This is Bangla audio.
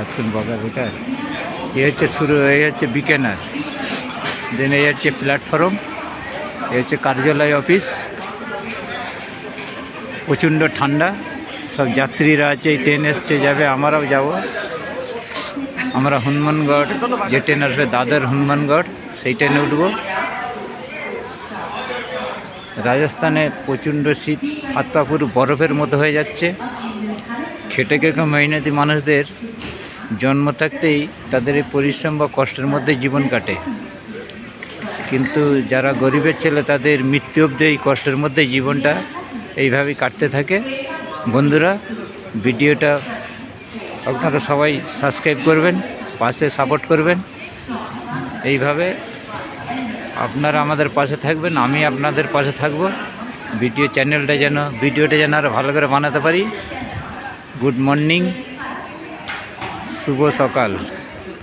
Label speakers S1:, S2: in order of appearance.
S1: এখন বগা বেকার এই হচ্ছে শুরু, এই হচ্ছে বিকেনার, দেন এই হচ্ছে প্ল্যাটফর্ম, এই হচ্ছে কার্যালয় অফিস। প্রচণ্ড ঠান্ডা, সব যাত্রীরা আছে, এই ট্রেন এসছে যাবে, আমরাও যাব। আমরা হনুমানগড় যে ট্রেন আসবে দাদর হনুমানগড় সেই ট্রেনে উঠব। রাজস্থানে প্রচণ্ড শীত, হাত পা পুরো বরফের মতো হয়ে যাচ্ছে। খেটে খেটে মেহনতি মানুষদের জন্ম থাকতেই তাদের এই পরিশ্রম বা কষ্টের মধ্যে জীবন কাটে, কিন্তু যারা গরিবের ছেলে তাদের মৃত্যু অবধি এই কষ্টের মধ্যে জীবনটা এইভাবেই কাটতে থাকে। বন্ধুরা, ভিডিওটা আপনারা সবাই সাবস্ক্রাইব করবেন, পাশে সাপোর্ট করবেন। এইভাবে আপনারা আমাদের পাশে থাকবেন, আমি আপনাদের পাশে থাকব। ভিডিওটা যেন আরও ভালো করে বানাতে পারি। গুড মর্নিং, শুভ সকাল।